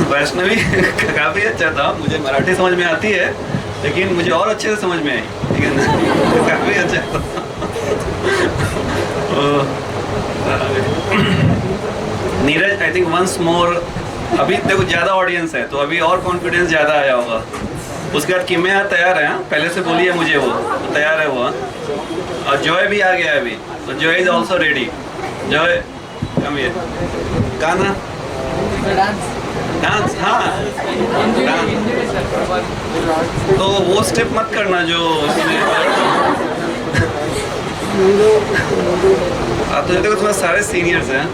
वैष्णवी काफ़ी अच्छा था, मुझे मराठी समझ में आती है लेकिन मुझे और अच्छे से समझ में आई, ठीक है ना। काफ़ी अच्छा था। Neeraj I think once more, अभी देखो ज़्यादा ऑडियंस है तो अभी और कॉन्फिडेंस ज़्यादा आया होगा। उसके बाद किम्या तैयार है, पहले से बोलिए मुझे वो तैयार है वो। और जॉय भी आ गया है अभी, तो Joy is also ready. Joy come ये गाना डांस, हाँ डांस। तो वो स्टेप मत करना जो उसमें। आप तो देखो तुम्हारे सारे सीनियर्स हैं,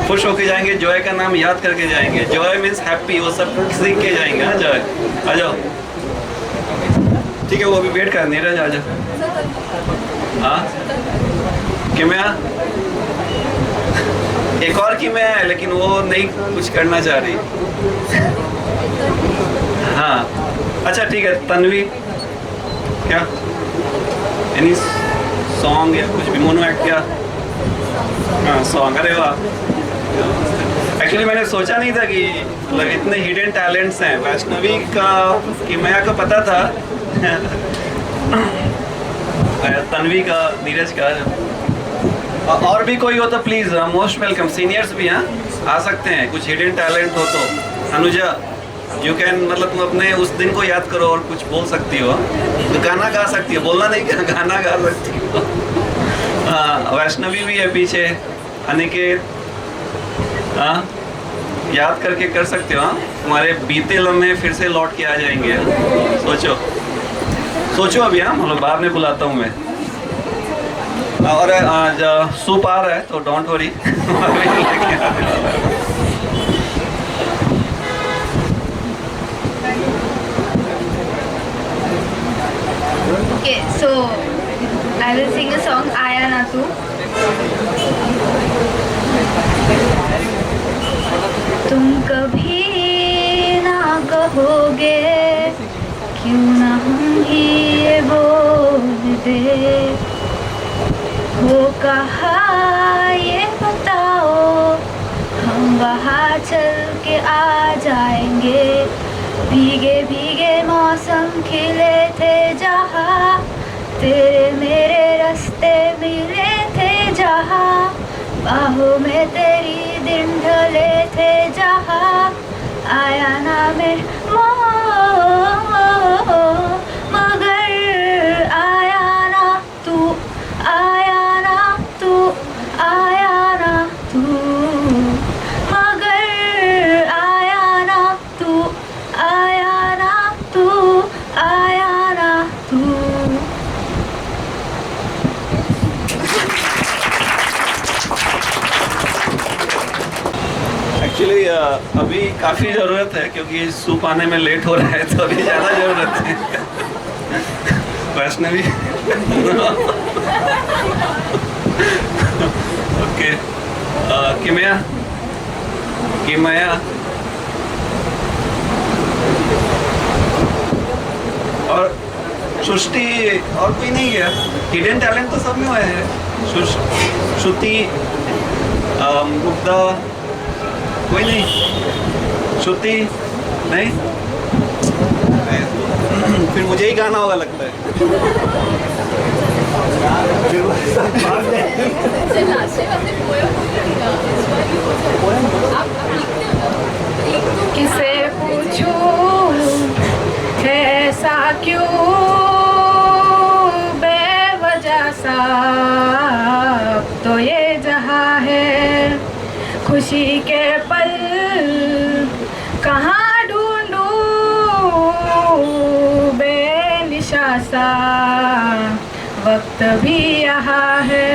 खुश होके जाएंगे, जॉय का नाम याद करके जाएंगे। जॉय मीन्स हैप्पी, वो सब सीख के जाएंगे। हाँ जॉय आ जाओ, ठीक है वो अभी वेट कर, नीरज आ जाओ। हाँ किम्या, एक और किम्या है लेकिन वो नहीं कुछ करना चाह रही। हाँ अच्छा ठीक है, तन्वी क्या एनी सॉन्ग या कुछ भी, मोनो एक्ट क्या? हाँ सॉन्ग, अरे वाह। एक्चुअली मैंने सोचा नहीं था कि मतलब इतने हिडन टैलेंट्स हैं। वैष्णवी का, किम्या का पता था, तन्वी का, नीरज का। और भी कोई हो तो प्लीज़ मोस्ट वेलकम, सीनियर्स भी हैं, आ सकते हैं। कुछ हिडन टैलेंट हो तो अनुजा यू कैन, मतलब तुम अपने उस दिन को याद करो और कुछ बोल सकती हो, तो गाना गा सकती हो, बोलना नहीं, गाना गा सकती हो। हाँ वैष्णवी भी है पीछे, अनिकेत, हाँ याद करके कर सकते हो। हाँ तुम्हारे बीते लम्हे फिर से लौट के आ जाएंगे। सोचो सोचो अभी, हाँ मतलब बाद में बुलाता हूँ मैं। और आज सूप आ रहा है तो don't worry. Okay, so I will sing a song, Aya Na Tu. तुम कभी ना कहोगे क्यों ना हम ही ये बोल दे, वो कहा ये बताओ हम वहाँ चल के आ जाएंगे। भीगे भीगे मौसम खिले थे जहाँ, तेरे मेरे रास्ते मिले थे जहाँ, बाहों में तेरी दिन ढले थे जहाँ, आया ना मैं मगर आया ना तू, आया ना तू, आया ना तू, मगर आया ना तू, आया ना तू, आया ना तू। एक्चुअली अभी काफ़ी ज़रूरत है क्योंकि सूप आने में लेट हो रहा है, तो अभी ज़्यादा ज़रूरत है। वैष्णवी ओके, किम्या, किम्या और सृष्टि, और कोई नहीं है। हिडन टैलेंट तो सब में है। श्रुति, मुग्धा, कोई नहीं, श्रुति नहीं, फिर मुझे ही गाना होगा लगता है। किसे पूछूं ऐसा क्यों बेवजह सा, तो ये जहां है खुशी के पल कहाँ ढूंढूं, बेनिशा सा वक्त भी यहाँ है,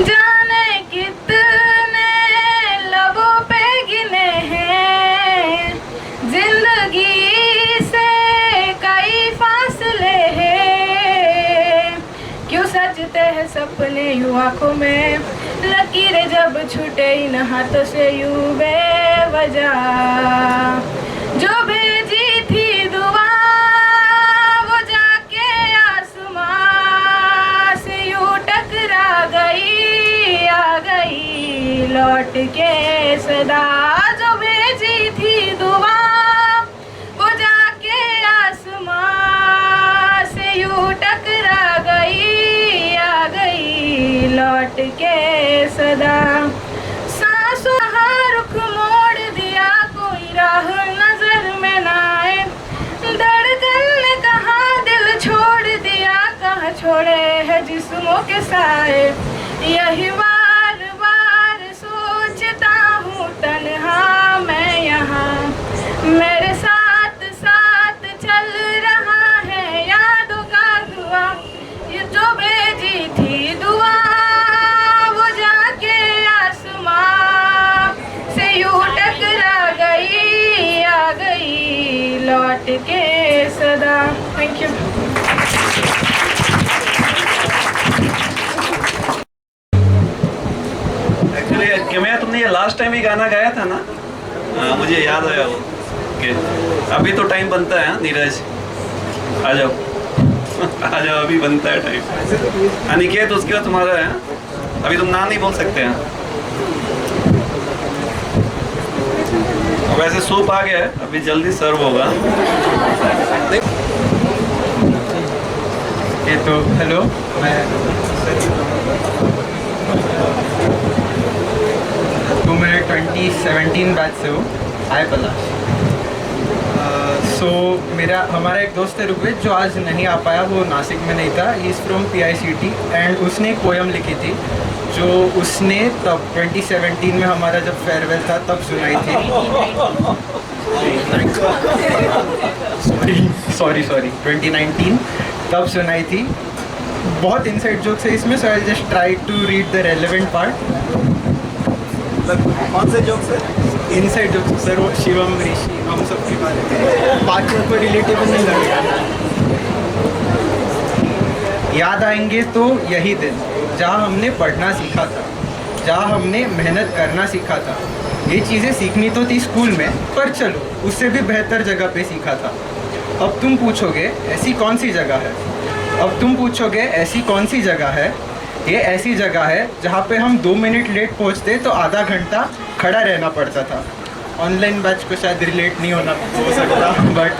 जाने कितने लबों पे गिने हैं, जिंदगी से कई फासले हैं, क्यों सजते हैं सपने यूं आँखों में, लकीरें जब छूटे इन हाथों से यूं बेवजह, जो भेजी थी दुआ वो जाके आसमां से यूं टकरा गई, आ गई लौट के सदा, जो भेजी थी लौट के सदा। सांसों का रुख मोड़ दिया, कोई राह नजर में ना आए। धड़कन ने कहा दिल छोड़ दिया, कहाँ छोड़े है जिस्मों के साए। यही बार बार सोचता हूँ तन्हा मैं यहाँ, मेरे साथ साथ चल रहा है यादों का धुआं। ये जो भेजी थी दुआ, वो जाके आसमां से यूं टकरा गई, आ गई लौट के सदा। Thank you. एक्चुअली मैं तुमने ये लास्ट टाइम ही गाना गाया था ना? हाँ, मुझे याद आया वो। ओके, अभी तो टाइम बनता है। हाँ नीरज, आ जाओ आ जाओ, अभी बनता है टाइम। अनिकेत उसके बाद तुम्हारा है। अभी तुम ना नहीं बोल सकते हैं। वैसे सूप आ गया है, अभी जल्दी सर्व होगा। ये तो हेलो, मैं 2017 बैच से हूँ। हाय पलाश। सो हमारा एक दोस्त है ऋग्वेद, जो आज नहीं आ पाया, वो नासिक में नहीं था। He is from PICT and उसने एक पोयम लिखी थी जो उसने तब 2017 में हमारा जब फेयरवेल था तब सुनाई थी। सॉरी 2019 तब सुनाई थी। बहुत इनसाइड जोक्स है इसमें, so I just try to read the relevant part. कौन से जोक्स है? इनसाइड जोक्स सर, वो शिवम ऋषि हम सब के बारे में, बाकियों को रिलेटेबल नहीं लगेगा। याद आएंगे तो यही दिन जहाँ हमने पढ़ना सीखा था, जहाँ हमने मेहनत करना सीखा था। ये चीज़ें सीखनी तो थी स्कूल में, पर चलो उससे भी बेहतर जगह पे सीखा था। अब तुम पूछोगे ऐसी कौन सी जगह है? अब तुम पूछोगे ऐसी कौन सी जगह है? ये ऐसी जगह है जहाँ पे हम 2 मिनट लेट पहुँचते तो आधा घंटा खड़ा रहना पड़ता था। ऑनलाइन बैच को शायद रिलेट नहीं हो सकता, बट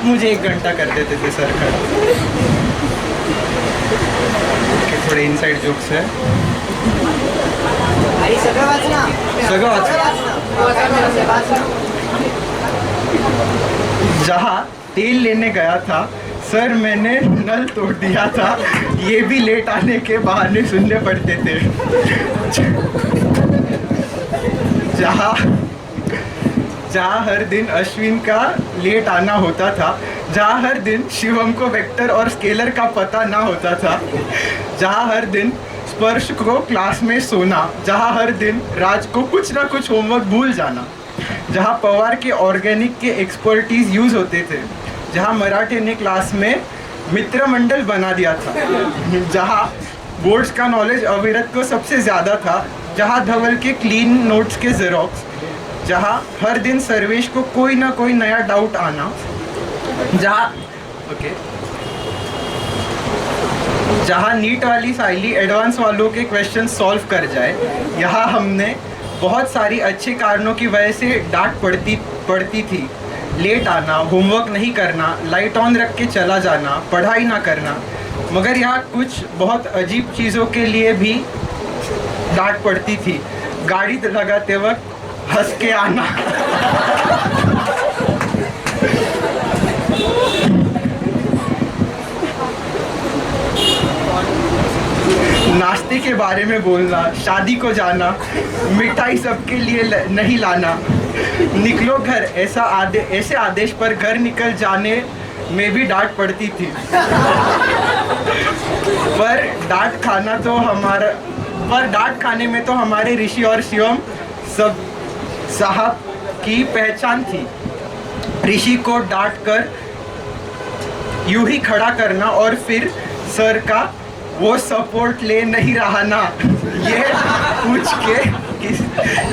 मुझे 1 घंटा कर देते थे सर खड़ा। थोड़े इनसाइड जोक्स है। जहाँ तेल लेने गया था सर, मैंने नल तोड़ दिया था। ये भी लेट आने के बहाने सुनने पड़ते थे। जहाँ हर दिन अश्विन का लेट आना होता था, जहाँ हर दिन शिवम को वेक्टर और स्केलर का पता ना होता था, जहाँ हर दिन स्पर्श को क्लास में सोना, जहाँ हर दिन राज को कुछ ना कुछ होमवर्क भूल जाना, जहाँ पवार के ऑर्गेनिक के एक्सपर्टीज यूज़ होते थे, जहाँ मराठी ने क्लास में मित्र मंडल बना दिया था, जहाँ बोर्ड्स का नॉलेज अविरत को सबसे ज़्यादा था, जहाँ धवल के क्लीन नोट्स के जेरोक्स, जहाँ हर दिन सर्वेश को कोई ना कोई नया डाउट आना, जहाँ नीट वाली साइली एडवांस वालों के क्वेश्चन सॉल्व कर जाए। यहाँ हमने बहुत सारी अच्छे कारणों की वजह से डांट पड़ती थी। लेट आना, होमवर्क नहीं करना, लाइट ऑन रख के चला जाना, पढ़ाई ना करना। मगर यहाँ कुछ बहुत अजीब चीज़ों के लिए भी डांट पड़ती थी। गाड़ी लगाते वक्त हंस के आना, नाश्ते के बारे में बोलना, शादी को जाना, मिठाई सबके लिए नहीं लाना, निकलो घर ऐसे आदेश पर घर निकल जाने में भी डांट पड़ती थी। पर डांट खाने में तो हमारे ऋषि और शिवम सब साहब की पहचान थी। ऋषि को डांट कर यूं ही खड़ा करना और फिर सर का वो सपोर्ट ले नहीं रहा ना, ये पूछ के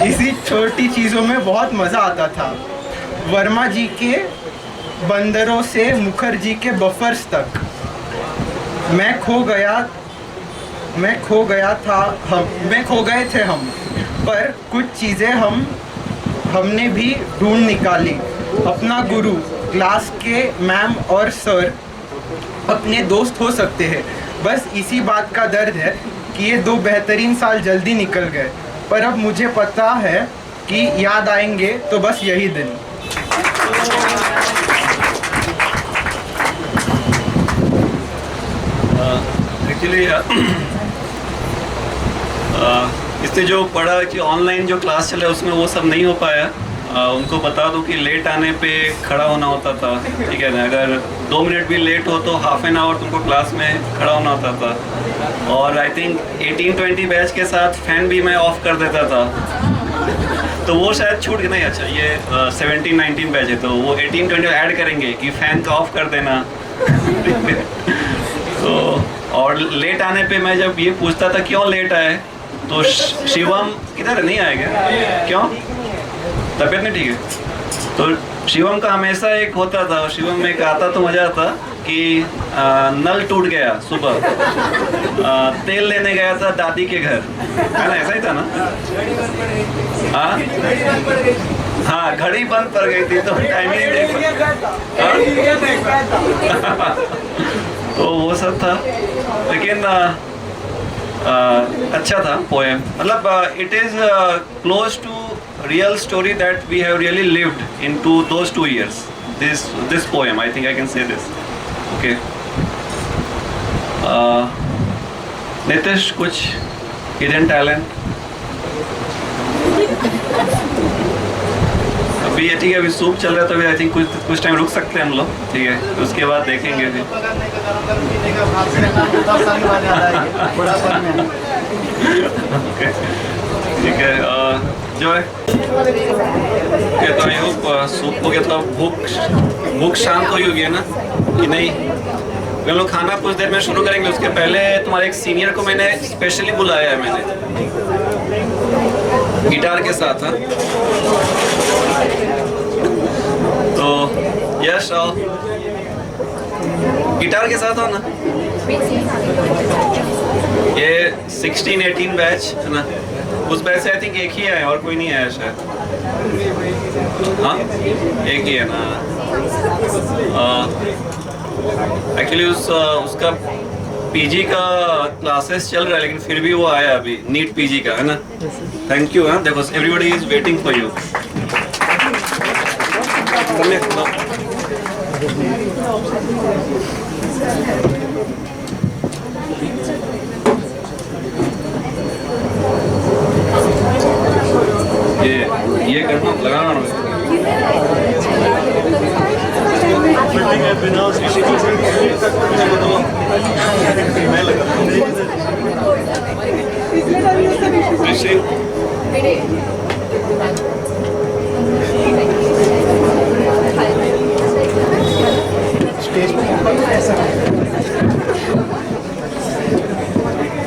इसी छोटी चीज़ों में बहुत मज़ा आता था। वर्मा जी के बंदरों से मुखर्जी के बफर्स तक मैं खो गए थे हम, पर कुछ चीज़ें हमने भी ढूंढ निकाली। अपना गुरु, क्लास के मैम और सर अपने दोस्त हो सकते हैं। बस इसी बात का दर्द है कि ये 2 बेहतरीन साल जल्दी निकल गए, पर अब मुझे पता है कि याद आएंगे तो बस यही दिन। एक्चुअली इससे जो पढ़ा कि ऑनलाइन जो क्लास चला उसमें वो सब नहीं हो पाया। उनको बता दूं कि लेट आने पे खड़ा होना होता था, ठीक है ना। अगर 2 मिनट भी लेट हो तो हाफ एन आवर तुमको क्लास में खड़ा होना होता था। और आई थिंक 18-20 बैच के साथ फ़ैन भी मैं ऑफ़ कर देता था, तो वो शायद छूट के नहीं। अच्छा ये 17-19 बैच है तो वो 18-20 ऐड करेंगे कि फ़ैन का ऑफ कर देना। तो और लेट आने पे मैं जब ये पूछता था क्यों लेट आए, तो शिवम किधर नहीं आएगा, क्यों तबीयत नहीं ठीक है। तो शिवम का हमेशा एक होता था, शिवम में एक आता तो मज़ा आता कि नल टूट गया सुबह, तेल लेने गया था दादी के घर, है ना, ऐसा ही था ना। हाँ घड़ी बंद पड़ गई थी तो टाइम ही नहीं हाँ? तो वो सब था, लेकिन अच्छा था पोएम। मतलब it is close to real story that we have really lived into those 2 years. This poem, I think I can say this. Okay. Nitish, कुछ hidden talent? अभी ठीक है, अभी सूप चल रहा है तो अभी आई थिंक कुछ टाइम रुक सकते हैं हम लोग, ठीक है, उसके बाद देखेंगे फिर। ठीक है, जो है कहता हूँ योग सूप को कहता हूँ भूख शांत हुई होगी, है ना कि नहीं। हम लोग खाना कुछ देर में शुरू करेंगे, उसके पहले तुम्हारे एक सीनियर को मैंने स्पेशली बुलाया है, मैंने गिटार के साथ। हाँ तो यश आओ, गिटार के साथ हो ना। ये 16-18 बैच है ना, उस बैच से आई थिंक एक ही आया और कोई नहीं आया शायद। हाँ एक ही है ना। एक्चुअली उसका पीजी का क्लासेस चल रहा है, लेकिन फिर भी वो आया अभी, नीट पीजी का, है ना। Thank you. हाँ देखो everybody is waiting for you. ये करना लगाना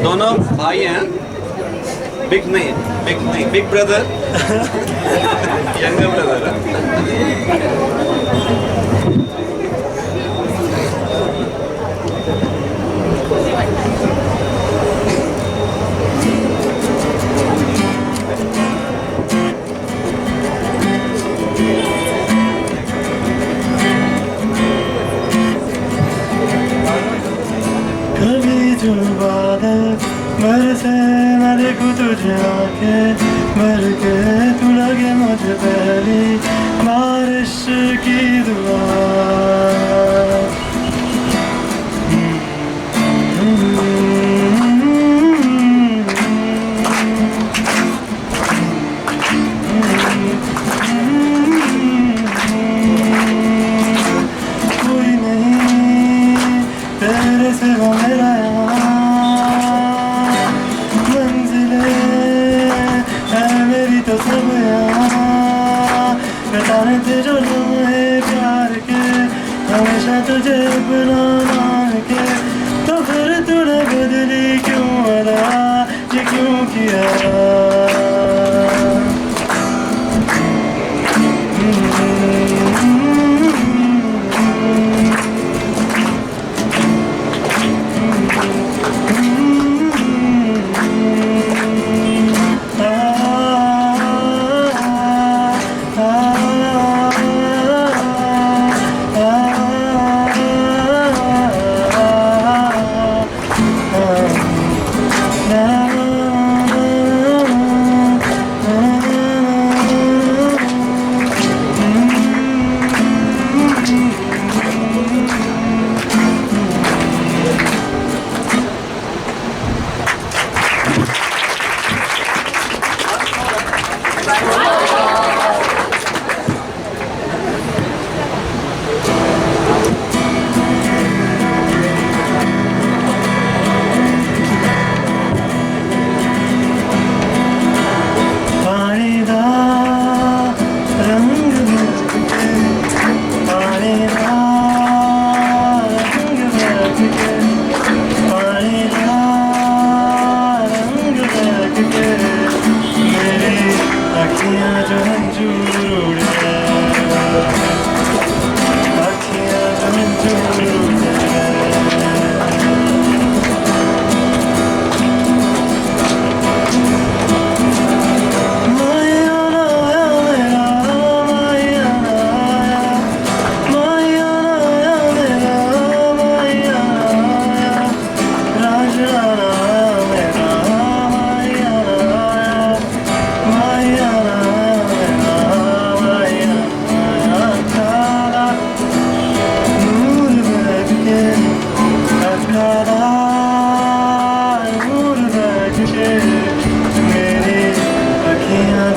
दोनों भाई हैं, बिग नहीं बिग ब्रदर यंगर ब्रदर। कभी जो बादल बरसे मैं देखूं तुझे आके भर के, तू लगे मुझे पहली बारिश की दुआ। कोई नहीं तेरे सिवा मेरा तो सब यहाँ बताने थे जो लम्हे प्यार के, हमेशा तुझे अपना मान के, तो फिर तूने बदली क्यों अदा, ये क्यों किया।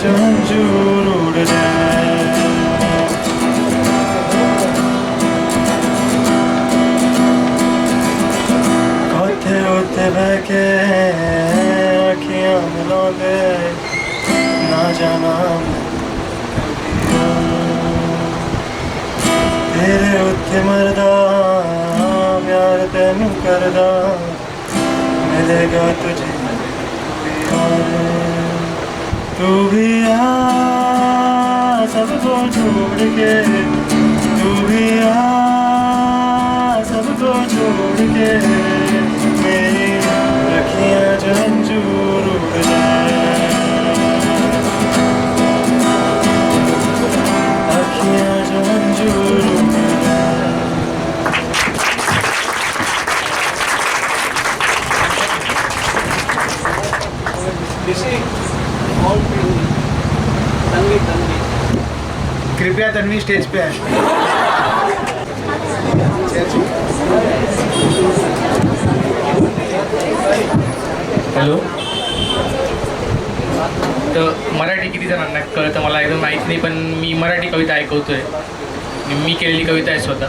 जो अंजूर उड़ जाए। होते होते बहके अखियां मिला दे, ना जाना तेरे उत्ते मरदा प्यार तेनू करदा, मिलेगा तुझे और तू भी आ सबको छोड़ के, तू भी आ सबको छोड़ के, मेरी अखियां जो अंजूर उड़ जाए, अखियां जो अंजूर उड़ जाए। कृपया तन्वी स्टेज पे आए। हॅलो. तर मराठी किती जणांना कळतं मला एकदम माहीत नाही, पण मी मराठी कविता ऐकवतो आहे. मी केलेली कविता आहे स्वतः.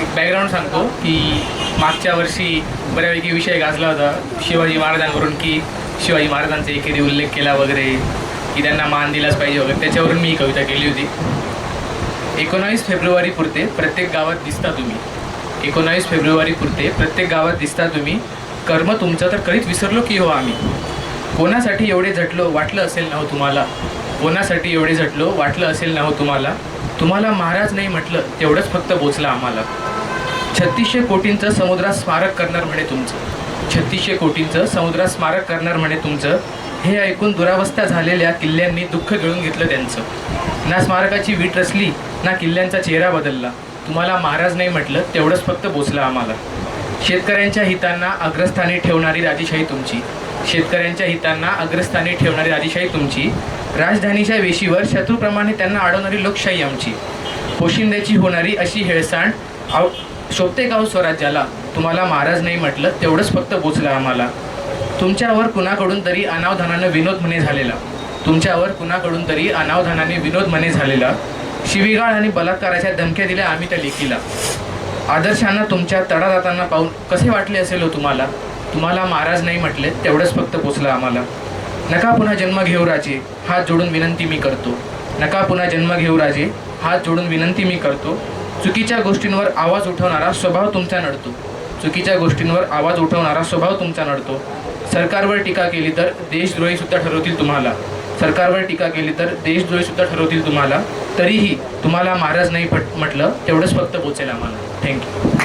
एक बॅकग्राऊंड सांगतो की मागच्या वर्षी बऱ्यापैकी विषय गाजला होता शिवाजी महाराजांवरून, की शिवाजी महाराजांचा एकेरी उल्लेख केला वगैरे, की त्यांना मान दिलाच पाहिजे वगैरे. त्याच्यावरून मी ही कविता केली होती. 19 फेब्रुवारी पुरते प्रत्येक गावात दिसता तुम्ही, 19 फेब्रुवारी पुरते प्रत्येक गावात दिसता तुम्ही, कर्म तुमचं तर कधीच विसरलो की हो आम्ही. कोणासाठी एवढे झटलो वाटलं असेल ना हो तुम्हाला, कोणासाठी एवढे झटलो वाटलं असेल ना हो तुम्हाला, तुम्हाला महाराज नाही म्हटलं तेवढंच फक्त बोचलं आम्हाला. 3600 कोटींचं समुद्रात स्मारक करणार म्हणे तुमचं, 3600 कोटींचं समुद्रात स्मारक करणार म्हणे तुमचं. हे ऐकून दुरावस्था झालेल्या किल्ल्यांनी दुःख गिळून घेतलं त्यांचं. ना स्मारकाची वीट रचली ना किल्ल्यांचा चेहरा बदलला, तुम्हाला महाराज नाही म्हटलं तेवढंच फक्त बोचलं आम्हाला. शेतकऱ्यांच्या हितांना अग्रस्थानी ठेवणारी राजेशाही तुमची, शेतकऱ्यांच्या हितांना अग्रस्थानी ठेवणारी राजेशाही तुमची. राजधानीच्या वेशीवर शत्रूप्रमाणे त्यांना अडवणारी लोकशाही आमची. पोशिंद्याची होणारी अशी हेळसांड शोभते गाव स्वराज्याला, तुम्हाला महाराज नाही म्हटलं तेवढंच फक्त बोचलं आम्हाला. तुमच्यावर कुणाकडून तरी अनावधानानं विनोद म्हणे झालेला, तुमच्यावर कुणाकडून तरी अनावधानाने विनोद म्हणे झालेला. शिवीगाळ आणि बलात्काराच्या धमक्या दिल्या आम्ही त्या लेखीला. आदर्शांना तुमच्या तडा जाताना पाहून कसे वाटले असेल हो तुम्हाला, तुम्हाला महाराज नाही म्हटले तेवढंच फक्त पोचलं आम्हाला. नका पुन्हा जन्म घेऊ राजे हात जोडून विनंती मी करतो, नका पुन्हा जन्म घेऊ राजे हात जोडून विनंती मी करतो. चुकीच्या गोष्टींवर आवाज उठवणारा स्वभाव तुमचा नडतो, चुकीच्या गोष्टींवर आवाज उठवणारा स्वभाव तुमचा नडतो. सरकारवर टीका केली तर देशद्रोहीसुद्धा ठरवतील तुम्हाला, सरकारवर टीका केली तर देशद्रोहीसुद्धा ठरवतील तुम्हाला. तरीही तुम्हाला महाराज नाही म्हटलं तेवढंच फक्त पोचेल आम्हाला. थँक्यू.